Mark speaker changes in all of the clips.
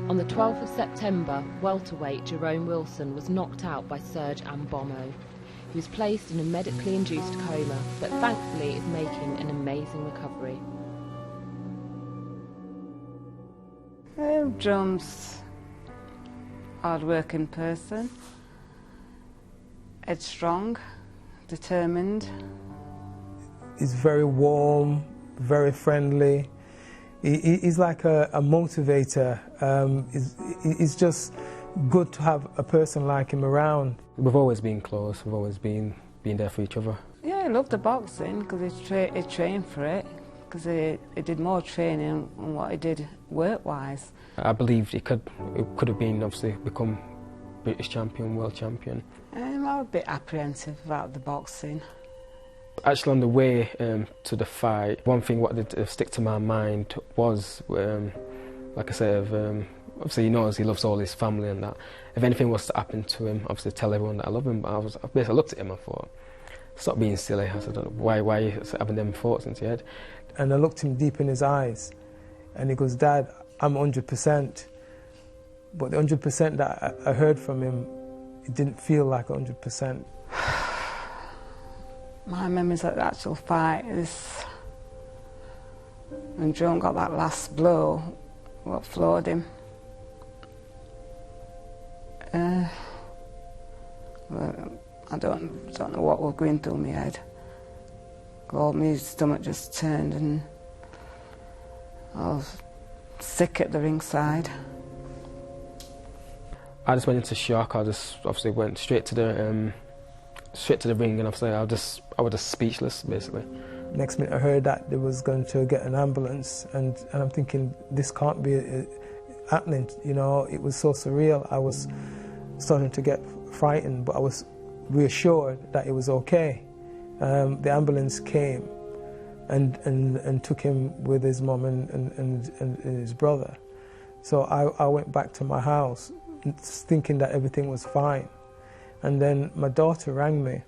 Speaker 1: On the 12th of September, welterweight Jerome Wilson was knocked out by Serge Ambomo. He was placed in a medically induced coma, but thankfully is making an amazing recovery.
Speaker 2: Jerome's a hard-working person, headstrong, determined.
Speaker 3: He's very warm, very friendly. He's like a motivator. It's just good to have a person like him around.
Speaker 4: We've always been close, we've always been there for each other.
Speaker 2: Yeah, he loved the boxing because he trained for it, because he did more training than what he did work-wise.
Speaker 4: I believed it could have been, obviously, become British champion, world champion.
Speaker 2: I was a bit apprehensive about the boxing.
Speaker 4: Actually, on the way to the fight, one thing what did stick to my mind was, like I said, obviously he knows he loves all his family and that. If anything was to happen to him, obviously tell everyone that I love him. But I basically looked at him and thought, stop being silly. I said, why are you having them thoughts into your head?
Speaker 3: And I looked him deep in his eyes, and he goes, Dad, I'm 100%. But the 100% that I heard from him, it didn't feel like 100%.
Speaker 2: My memories of the actual fight is when Jerome got that last blow, what floored him. Well, I don't know what was going through my head. All my stomach just turned and I was sick at the ringside.
Speaker 4: I just went into shock. I just obviously went straight to the ring, and obviously I was just speechless, basically.
Speaker 3: Next minute I heard that they was going to get an ambulance, and I'm thinking, this can't be happening, you know. It was so surreal. I was starting to get frightened, but I was reassured that it was okay. The ambulance came and took him with his mum and his brother. So I went back to my house thinking that everything was fine. And then my daughter rang me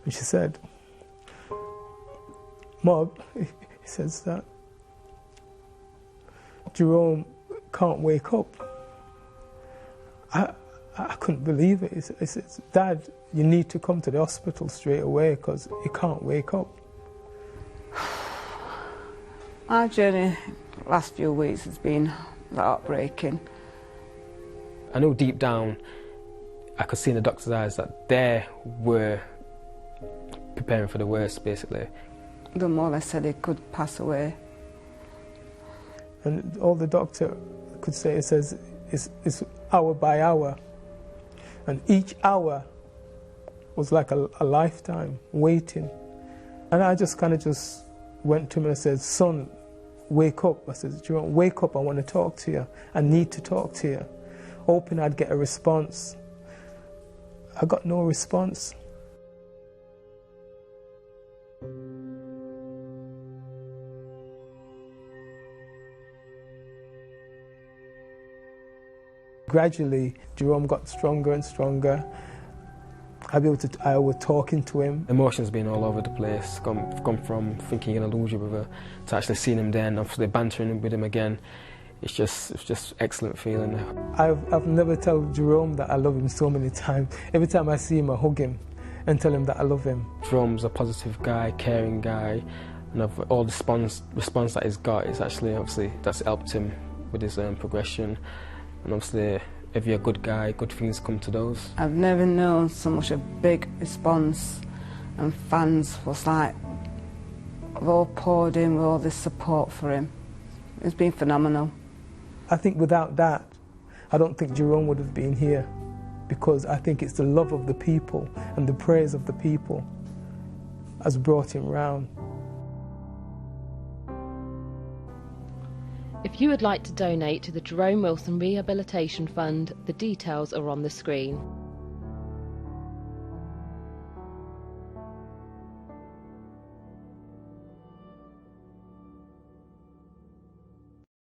Speaker 3: and she said, Mom, he says that Jerome can't wake up. I couldn't believe it. He says, Dad, you need to come to the hospital straight away because he can't wake up.
Speaker 2: Our journey the last few weeks has been heartbreaking.
Speaker 4: I know deep down I could see in the doctor's eyes that they were preparing for the worst, basically.
Speaker 2: The more or less said he could pass away.
Speaker 3: And all the doctor could say, it says, it's hour by hour. And each hour was like a lifetime waiting. And I just kind of just went to him and I said, son, wake up. I said, Jerome, wake up, I want to talk to you. I need to talk to you. Hoping I'd get a response. I got no response. Gradually, Jerome got stronger and stronger. I was talking to him.
Speaker 4: Emotions being all over the place, gone from thinking you're gonna lose your brother to actually seeing him there and obviously bantering with him again. It's just excellent feeling.
Speaker 3: I've never told Jerome that I love him so many times. Every time I see him, I hug him and tell him that I love him.
Speaker 4: Jerome's a positive guy, caring guy, and of all the response that he's got, it's actually obviously that's helped him with his progression. And obviously, if you're a good guy, good things come to those.
Speaker 2: I've never known so much a big response, and fans was like, have all poured in with all this support for him. It's been phenomenal.
Speaker 3: I think without that, I don't think Jerome would have been here, because I think it's the love of the people and the praise of the people has brought him round.
Speaker 1: If you would like to donate to the Jerome Wilson Rehabilitation Fund, the details are on the screen.